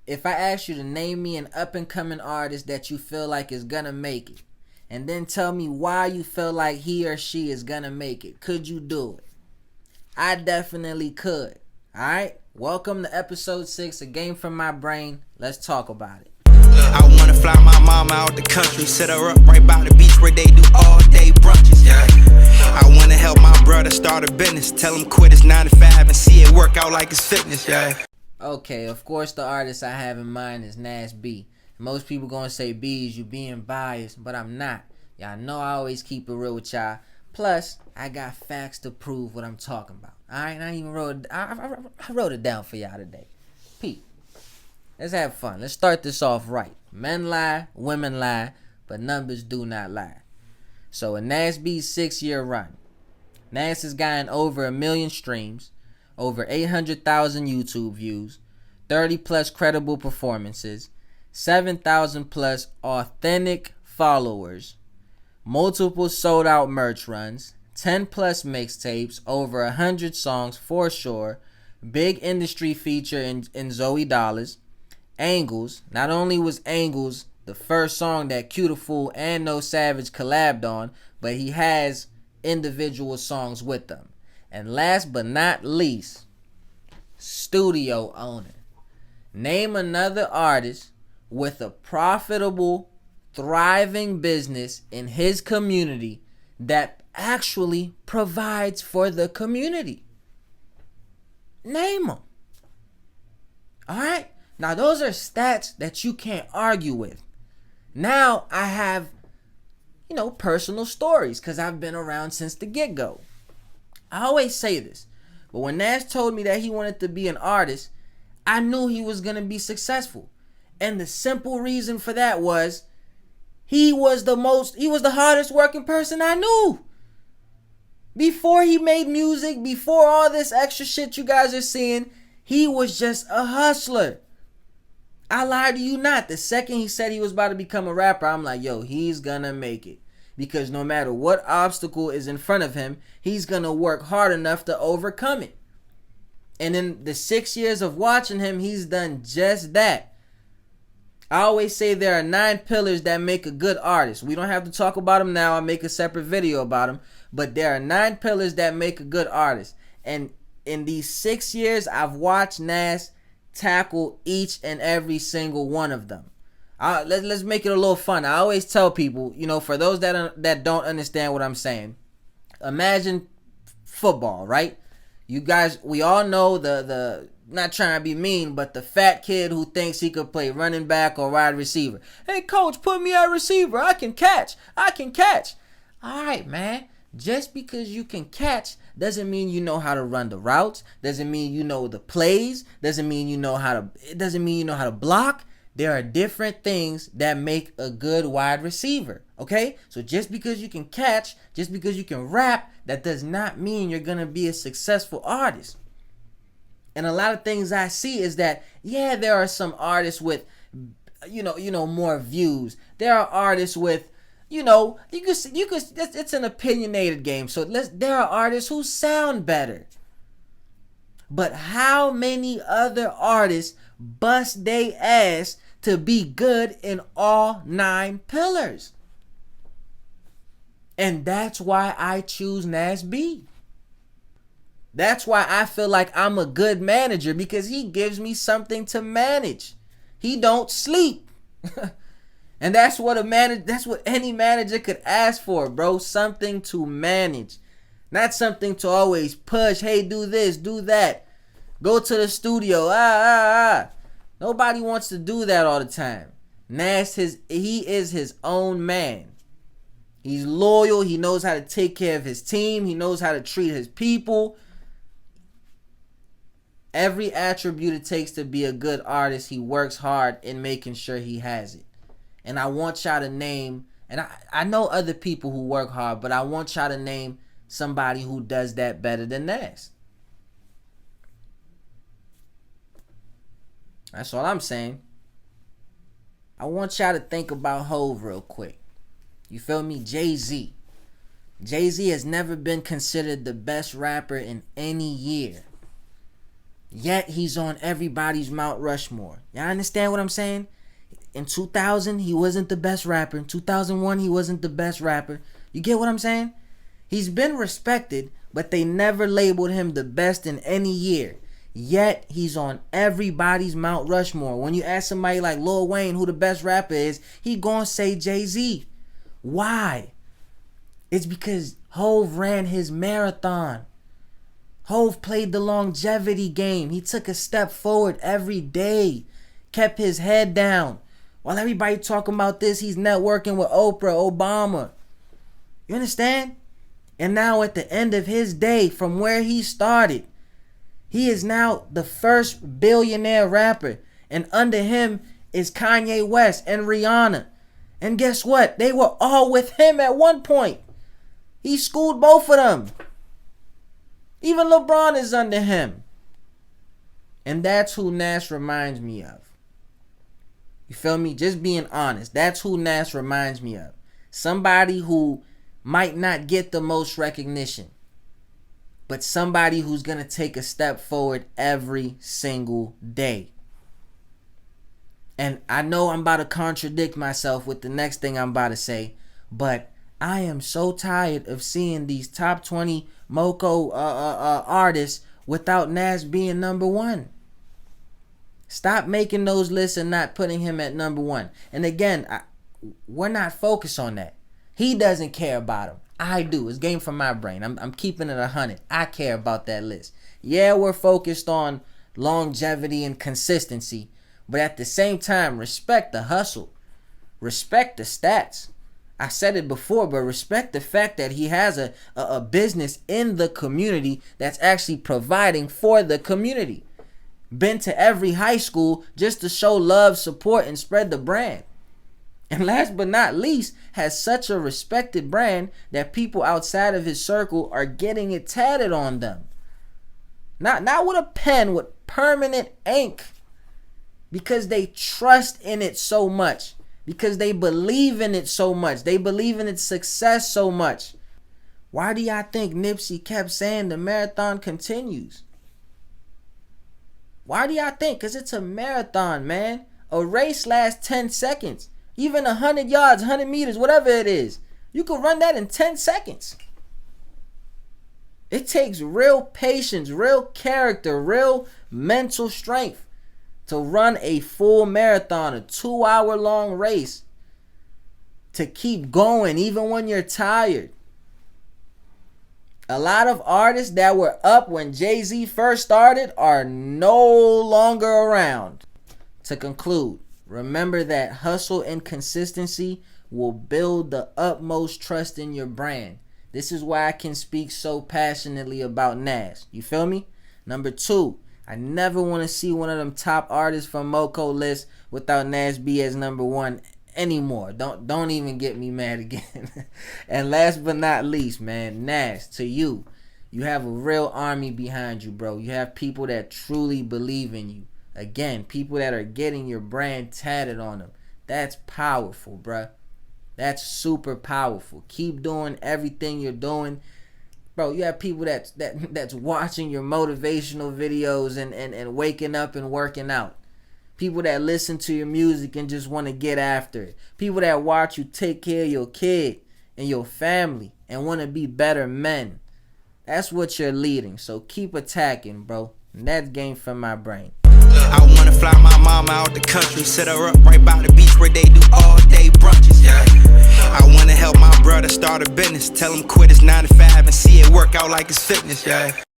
if I ask you to name me an up-and-coming artist that you feel like is gonna make it, and then tell me why you feel like he or she is gonna make it, could you do it? I definitely could. Alright? Welcome to episode 6, a game from my brain. Let's talk about it. I wanna fly my mama out the country, set her up right by the beach where they do all day brunches. Yeah. I wanna help my brother start a business, tell him quit his 9 to 5 and see it work out like his fitness. Yeah. Okay, of course the artist I have in mind is Nast. Most people gonna say, Beez, you being biased, but I'm not. Y'all know I always keep it real with y'all. Plus, I got facts to prove what I'm talking about. Alright, I wrote it down for y'all today. Pete, let's have fun. Let's start this off right. Men lie, women lie, but numbers do not lie. So in Nast's 6-year run, Nast has gotten over 1 million streams, over 800,000 YouTube views, 30 plus credible performances, 7,000 plus authentic followers, multiple sold out merch runs, 10 plus mixtapes, over 100 songs for sure, big industry feature in Zoe Dollars, Angles. Not only was Angles the first song that Cutiful and No Savage collabed on, but he has individual songs with them. And last but not least, studio owner. Name another artist with a profitable, thriving business in his community that actually provides for the community. Name them. Alright? Now those are stats that you can't argue with. Now I have, personal stories because I've been around since the get-go. I always say this, but when Nast told me that he wanted to be an artist, I knew he was going to be successful. And the simple reason for that was he was the hardest working person I knew. Before he made music, before all this extra shit you guys are seeing, he was just a hustler. I lied to you not. The second he said he was about to become a rapper, I'm like, yo, he's gonna make it. Because no matter what obstacle is in front of him, he's gonna work hard enough to overcome it. And in the 6 years of watching him, he's done just that. I always say there are 9 pillars that make a good artist. We don't have to talk about them now. I'll make a separate video about them. But there are 9 pillars that make a good artist. And in these 6 years, I've watched Nast tackle each and every single one of them. Let's make it a little fun. I always tell people, for those that don't understand what I'm saying, imagine football, right? You guys, we all know the not trying to be mean, but the fat kid who thinks he could play running back or wide receiver. Hey, coach, put me at receiver. I can catch. All right, man. Just because you can catch doesn't mean you know how to run the routes. Doesn't mean you know the plays. Doesn't mean you know how to block. There are different things that make a good wide receiver. Okay? So just because you can catch, just because you can rap, that does not mean you're gonna be a successful artist. And a lot of things I see is that, yeah, there are some artists with more views. There are artists with you could it's an opinionated game. So there are artists who sound better. But how many other artists bust they ass to be good in all 9 pillars? And that's why I choose Nast. That's why I feel like I'm a good manager, because he gives me something to manage. He don't sleep. And that's what any manager could ask for, bro. Something to manage. Not something to always push. Hey, do this, do that. Go to the studio. Nobody wants to do that all the time. Nast, he is his own man. He's loyal. He knows how to take care of his team. He knows how to treat his people. Every attribute it takes to be a good artist, he works hard in making sure he has it. And I want y'all to name, and I know other people who work hard, but I want y'all to name somebody who does that better than Nast. That's all I'm saying. I want y'all to think about Hov real quick. You feel me? Jay-Z. Jay-Z has never been considered the best rapper in any year. Yet he's on everybody's Mount Rushmore. Y'all understand what I'm saying? In 2000, he wasn't the best rapper. In 2001, he wasn't the best rapper. You get what I'm saying? He's been respected, but they never labeled him the best in any year. Yet he's on everybody's Mount Rushmore. When you ask somebody like Lil Wayne who the best rapper is, he gonna say Jay-Z. Why? It's because Hov ran his marathon. Hov played the longevity game. He took a step forward every day. Kept his head down. While everybody talking about this, he's networking with Oprah, Obama. You understand? And now at the end of his day, from where he started, he is now the first billionaire rapper. And under him is Kanye West and Rihanna. And guess what? They were all with him at one point. He schooled both of them. Even LeBron is under him. And that's who Nast reminds me of. You feel me? Just being honest. That's who Nast reminds me of. Somebody who might not get the most recognition, but somebody who's going to take a step forward every single day. And I know I'm about to contradict myself with the next thing I'm about to say, but I am so tired of seeing these top 20 Moco artists without Nast being number one. Stop making those lists and not putting him at number one. And again, we're not focused on that. He doesn't care about him. I do. It's game from my brain. I'm keeping it 100. I care about that list. Yeah, we're focused on longevity and consistency, but at the same time, respect the hustle. Respect the stats. I said it before, but respect the fact that he has a business in the community that's actually providing for the community. Been to every high school just to show love, support, and spread the brand. And last but not least, has such a respected brand that people outside of his circle are getting it tatted on them. Not with a pen, with permanent ink. Because they trust in it so much. Because they believe in it so much. They believe in its success so much. Why do y'all think Nipsey kept saying the marathon continues? Why do y'all think? Because it's a marathon, man. A race lasts 10 seconds. Even 100 yards, 100 meters, whatever it is. You can run that in 10 seconds. It takes real patience, real character, real mental strength to run a full marathon, a 2-hour-long race. To keep going even when you're tired. A lot of artists that were up when Jay-Z first started are no longer around. To conclude, remember that hustle and consistency will build the utmost trust in your brand. This is why I can speak so passionately about Nast. You feel me? Number 2, I never want to see one of them top artists from Moco list without Nast be as number 1 anymore. Don't even get me mad again. And last but not least, man, Nast, to you. You have a real army behind you, bro. You have people that truly believe in you. Again, people that are getting your brand tatted on them. That's powerful, bruh. That's super powerful. Keep doing everything you're doing. Bro, you have people that's watching your motivational videos and waking up and working out. People that listen to your music and just want to get after it. People that watch you take care of your kid and your family and want to be better men. That's what you're leading. So keep attacking, bro. And that's game from my brain. I wanna fly my mama out the country, set her up right by the beach where they do all day brunches. Yeah. I wanna help my brother start a business, tell him quit his 9 to 5 and see it work out like it's fitness. Yeah.